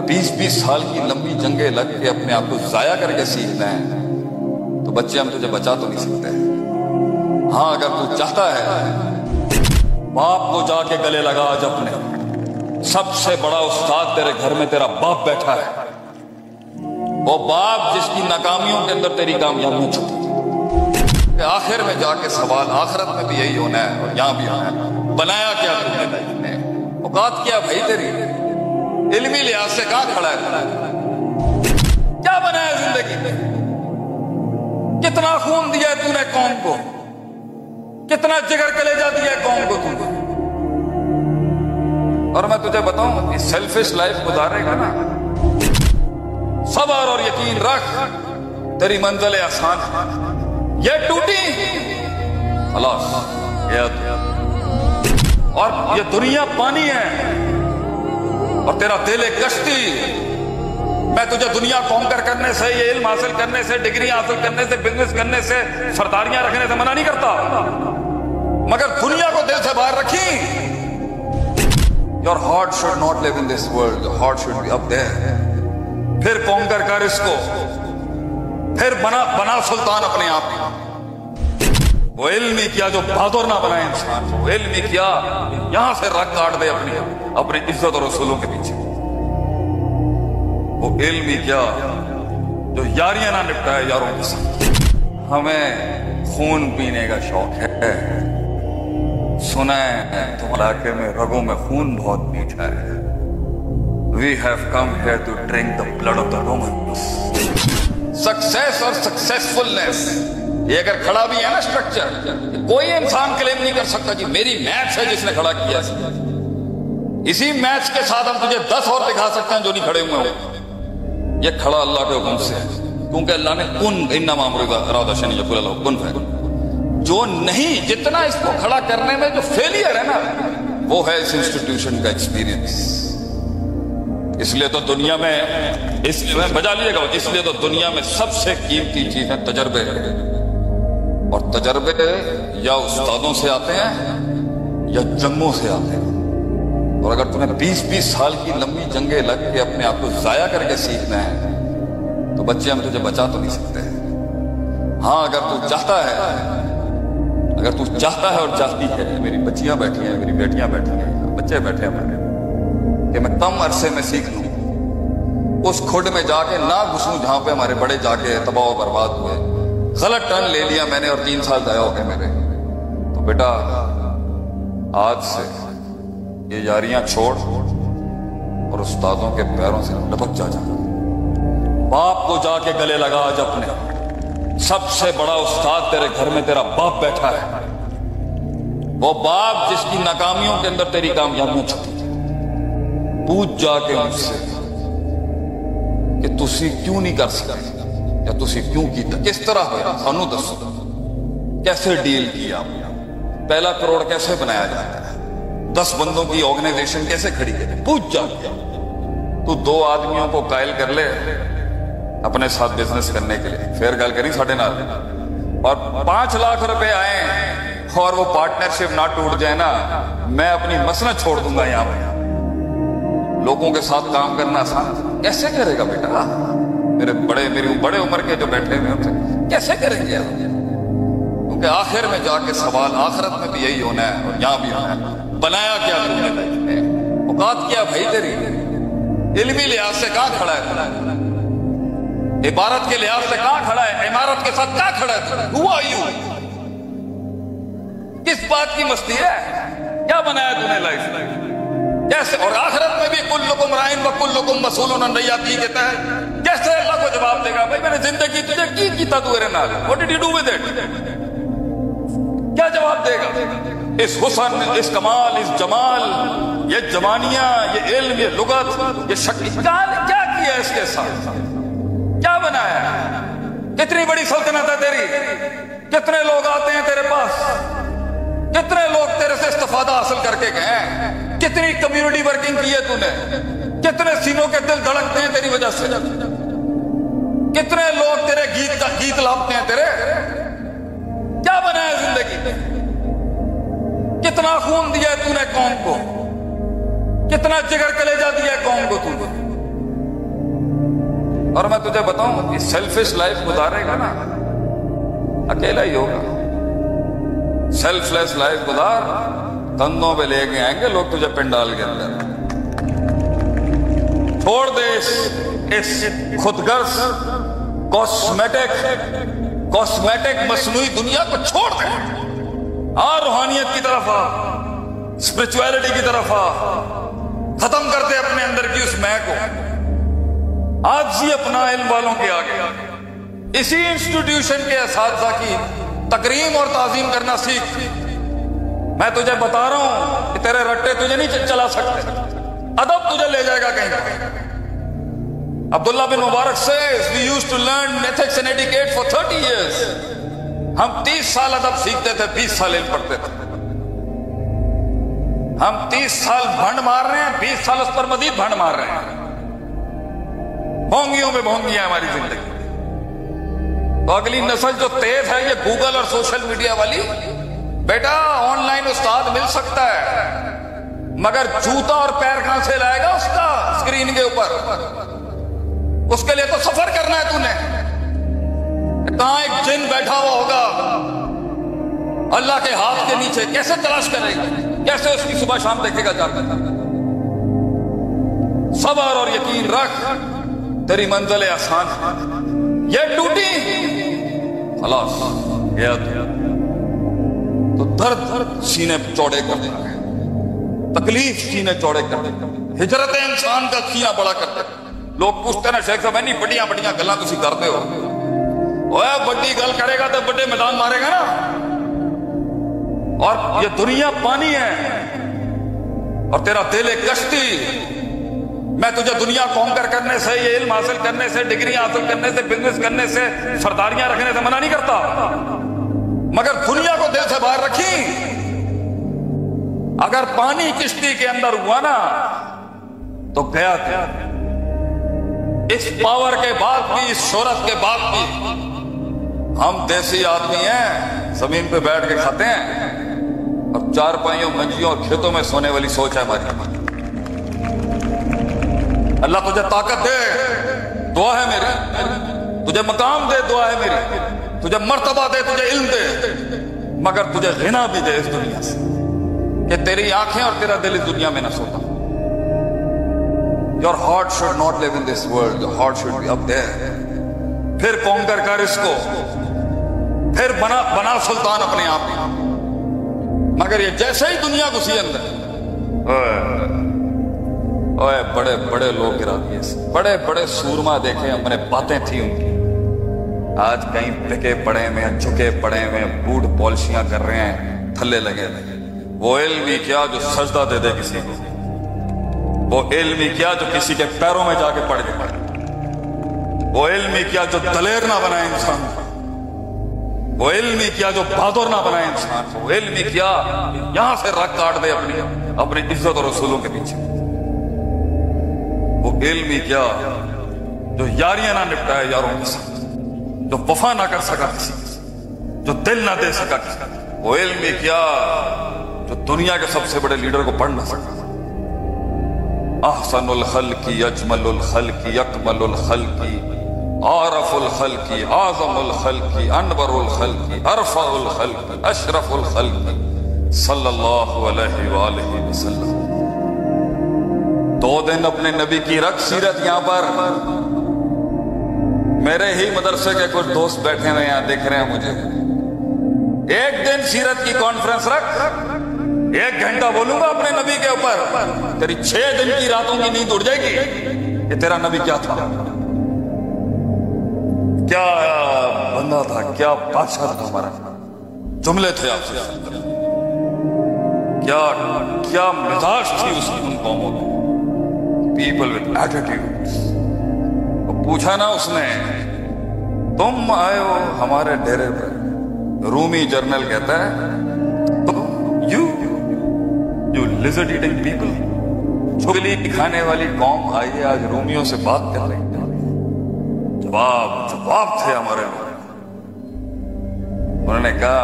20-20 साल की लंबी जंगें लग के अपने आप को जाया करके सीखना है तो बच्चे हम तुझे बचा तो नहीं सकते। हाँ, अगर तू चाहता है बाप को जाके गले लगा आज अपने। सबसे बड़ा उस्ताद तेरे घर में तेरा बाप बैठा है, वो बाप जिसकी नाकामियों के अंदर तेरी कामयाबियां छुपी है। आखिर में जाके सवाल आखिरत में भी यही होना है और यहां भी होना है, बनाया क्या तुमने लाइफ में, औकात क्या भाई तेरी, इल्मी लिहाज से कहां खड़ा है, क्या बनाया जिंदगी में, कितना खून दिया तूने कौम को, कितना जिगर कलेजा दिया कौम को तूने। और मैं तुझे बताऊं, इस सेल्फिश लाइफ गुजारेगा ना, सब्र और यकीन रख, तेरी मंजिल आसान। ये टूटी खलास, और ये दुनिया पानी है और तेरा दिल एक कश्ती। मैं तुझे दुनिया को कॉन्कर करने से, ये इल्म हासिल करने से, डिग्री हासिल करने से, बिजनेस करने से, सरदारियां रखने से मना नहीं करता, मगर दुनिया को दिल से बाहर रखी। Your heart should not live in this world, your heart should be up there. फिर कॉन्कर कर इसको, फिर बना सुल्तान अपने आप में। वो इल्मी किया जो बहादुर ना बनाए इंसान, वो इल्मी किया यहां से रग काट दे अपनी इज्जत और रसूलों के पीछे। वो इल्मी क्या जो यारियां ना निपटाए यारों के साथ। हमें खून पीने का शौक है, सुना है तुम्हारे इलाके में रगों में खून बहुत मीठा है। We have come here to drink the blood of the Romans. Success और सक्सेसफुलनेस, ये अगर खड़ा भी है ना स्ट्रक्चर, कोई इंसान क्लेम नहीं कर सकता कि मेरी मैच है जिसने खड़ा किया। इसी मैच के साथ हम तुझे 10 और दिखा सकते हैं जो नहीं खड़े हुए हो। ये खड़ा अल्लाह के हुक्म से है, क्योंकि अल्लाह ने कुन है। जो नहीं, जितना इसको खड़ा करने में जो फेलियर है ना, वो है इस इंस्टीट्यूशन का एक्सपीरियंस। इसलिए तो दुनिया में, इसलिए बजा लीजिएगा, इसलिए तो दुनिया में सबसे कीमती चीज है तजर्बे। और तजर्बे या उस्तादों से आते हैं या जंगों से आते हैं। और अगर तुम्हें 20-20 साल की लंबी जंगें लग के अपने आप को जाया करके सीखना है तो बच्चे हम तुझे बचा तो नहीं सकते। हाँ, अगर तू चाहता है और चाहती है, मेरी बच्चियां बैठी हैं, मेरी बेटियां बैठी हैं, बच्चे बैठे हैं मेरे, कि मैं कम अरसे में सीख लूं, उस खुड में जाके ना घुसूं जहां पे हमारे बड़े जाके तबाह बर्बाद हुए। गलत टर्न ले लिया मैंने और 3 साल जाया हो गए मेरे। तो बेटा, आज से ये यारियां छोड़ और उस्तादों के पैरों से लपक जा। बाप को जाके गले लगा आज अपने। सबसे बड़ा उस्ताद तेरे घर में तेरा बाप बैठा है, वो बाप जिसकी नाकामियों के अंदर तेरी कामयाबियां छुपी। पूछ जाके उनसे कि तुसी क्यों नहीं कर सकते, या तुसी क्यों किया, किस तरह होया, सानू दसो, कैसे डील किया, पहला करोड़ कैसे बनाया जाता है, 10 बंदों की ऑर्गेनाइजेशन कैसे खड़ी करे। पूछ जाके तू 2 आदमियों को कायल कर ले अपने साथ बिजनेस करने के लिए, फिर गल करी साढ़े नाल, और 5 लाख रुपए आए और वो पार्टनरशिप ना टूट जाए ना, मैं अपनी मसनद छोड़ दूंगा। यहां पर लोगों के साथ काम करना आसान कैसे करेगा बेटा? मेरी बड़े उम्र के जो बैठे हुए उनसे कैसे करेंगे आप? क्योंकि आखिर में जाके सवाल आखिरत में भी यही होना है और यहां भी होना है, बनाया क्या तुमने लाइफ में, औकात क्या भाई तेरी, इल्मी लिहाज से कहां खड़ा है, इबारत के लिहाज से कहां खड़ा है, इमारत के साथ कहां खड़ा है, हुआ यू किस बात की मस्ती है, क्या बनाया तूने लाइफ में कैसे? और आखिरत में भी कुल्लुकुम राइन व कुल्लुकुम मसूलुन अन रइयतिही कहता है। कैसे अल्लाह को जवाब देगा, भाई मैंने जिंदगी तुझे की कीता तू मेरे नाल, what did you do with it? क्या जवाब देगा? इस हुस्न, इस कमाल, इस जमाल, ये जवानियां, ये इल्म, ये लुगत, ये शक्ल, क्या किया इसके साथ, क्या बनाया? कितनी बड़ी सल्तनत है तेरी, कितने लोग आते हैं तेरे पास, कितने लोग तेरे से इस्तिफादा हासिल करके गए हैं, कितनी कम्युनिटी वर्किंग की है तूने, कितने सीनों के दिल धड़कते हैं तेरी वजह से, कितने लोग तेरे गीत लापते हैं तेरे, क्या बनाया जिंदगी में, कितना खून दिया तूने कौम को, कितना जिगर कलेजा दिया कौम को तूने। और मैं तुझे बताऊं, ये सेल्फिश लाइफ गुजारेगा ना, अकेला ही होगा। सेल्फलेस लाइफ गुजार, कंधों पे लेके आएंगे लोग तुझे पिंडाल के अंदर। छोड़ दे इस खुदगर्ज कॉस्मेटिक मसनूई दुनिया को छोड़ दे। आ रूहानियत की तरफ आ, स्पिरिचुअलिटी की तरफ आ। खत्म कर दे अपने अंदर की उस मैं को। आज ही अपना इल्म वालों के आगे इसी इंस्टीट्यूशन के असातिज़ा की तकरीम और ताज़ीम करना सीख। मैं तुझे बता रहा हूं कि तेरे रट्टे तुझे नहीं चला सकते, अदब तुझे ले जाएगा कहीं। अब्दुल्ला बिन मुबारक says we used to learn ethics and etiquette for 30 years। हम 30 साल अदब सीखते थे, 20 साल इल्म पढ़ते थे। हम 30 साल भंड मार रहे हैं, 20 साल उस पर मजीद भंड मार रहे हैं। भोंगियों में भोंगियां हमारी जिंदगी। तो अगली नस्ल जो तेज है ये गूगल और सोशल मीडिया वाली, बेटा ऑनलाइन उस्ताद मिल सकता है, मगर जूता और पैर कहां से लाएगा उसका स्क्रीन के ऊपर? उसके लिए तो सफर करना है तूने। कहां एक जिन बैठा हुआ होगा अल्लाह के हाथ के नीचे, कैसे तलाश करेगा? कैसे उसकी सुबह शाम देखेगा जाकर? सबर और यकीन रख, तेरी मंजिल आसान है। ये टूटी खलास गया तो दर्द सीने चौड़े कर देगा, तकलीफ सीने चौड़े कर देगा, हिजरत इंसान का सीना बड़ा कर देगा। लोग पूछते ना शेख साहब नहीं बड़िया बड़िया गल्लां तुसी करते हो, ओए बड़ी गल करेगा तो बड़े मैदान मारेगा ना। और ये दुनिया पानी है और तेरा दिल एक कश्ती। मैं तुझे दुनिया कॉन्कर करने से, ये इल्म हासिल करने से, डिग्री हासिल करने से, बिजनेस करने से, सरदारियां रखने से मना नहीं करता, मगर दुनिया को दिल से बाहर रखी। अगर पानी किश्ती के अंदर हुआ ना तो गया क्या? इस पावर के बाद भी, इस शोहरत के बाद भी हम देसी आदमी हैं, जमीन पे बैठ के खाते हैं और चारपाइयों, मंजियों और खेतों में सोने वाली सोच है हमारी। अल्लाह तुझे ताकत दे, दुआ है मेरी। तुझे मकाम दे, दुआ है मेरी। तुझे मर्तबा दे, तुझे इल्म दे, मगर तुझे गिना भी दे इस दुनिया से, कि तेरी आंखें और तेरा दिल इस दुनिया में न सोता। Your heart should not live in this world. Your heart should be up there. फिर कॉन्कर कर इसको, फिर बना सुल्तान अपने आप में। मगर ये जैसे ही दुनिया घुसी अंदर, ओए बड़े बड़े लोग गिरा दिए, बड़े बड़े सूरमा देखे हमने, बातें थी उनकी। आज कहीं बिके पड़े में, झुके पड़े में, बूढ़ पॉलिशियां कर रहे हैं, थल्ले लगे लगे। वो इल्म क्या जो सजदा दे दे किसी को, वो इल्म क्या जो किसी के पैरों में जाके पड़ जाए, वो इल्म क्या जो दलेर ना बनाए इंसान को, वो इल्म क्या जो बहादुर ना बनाए इंसान को, वो इल्म क्या यहां से रग काट दे अपनी इज्जत और रसूलों के पीछे, वो इल्म क्या जो यारियां ना निपटाए यारों के साथ, जो वफा ना कर सका किसी, जो दिल ना दे सका किसी, वो इल्म क्या जो दुनिया के सबसे बड़े लीडर को पढ़ ना सका। अहसनुल खल्की, अजमलुल खल्की, अकमलुल खल्की, आरफुल खल्की, आज़मुल खल्की, अनवरुल खल्की, अरफाउल खल्की, अशरफुल खल्की सल्लल्लाहु अलैहि वालैहि वसल्लम। 2 दिन अपने नबी की रख सीरत। यहां पर मेरे ही मदरसे के कुछ दोस्त बैठे हुए यहां देख रहे हैं मुझे। एक दिन सीरत की कॉन्फ्रेंस रख, 1 घंटा बोलूंगा अपने नबी के ऊपर, तेरी 6 दिन की रातों की नींद उड़ जाएगी। ये तेरा नबी क्या था, क्या बंदा था, क्या बादशाह था हमारा। जुमले थे आपसे, क्या क्या मिजाज थी उसकी उन कौमों की। People with attitudes. पूछा ना उसने, तुम आए हो हमारे डेरे पर, रूमी जर्नल कहता है यू लिजर्ड ईटिंग पीपल, छुगली खाने वाली कौम आई है आज रूमियों से बात कर रही है। जवाब थे हमारे। उन्होंने कहा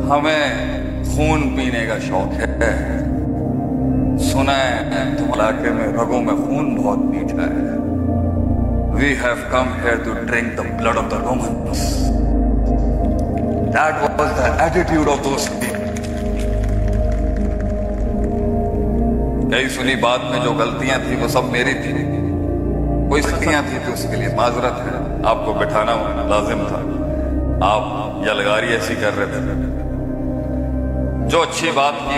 हमें खून पीने का शौक है, सुना है तुम्हारे इलाके में रगों में खून बहुत मीठा है। We have come here to drink the blood of the Romans. That was the attitude of those people. कई सुनी बात में जो गलतियां थी वो सब मेरी थी, कोई स्थितियां थी तो उसके लिए माजरत है। आपको बिठाना लाजिम था, आप यलगारी ऐसी कर रहे थे। जो अच्छी बात की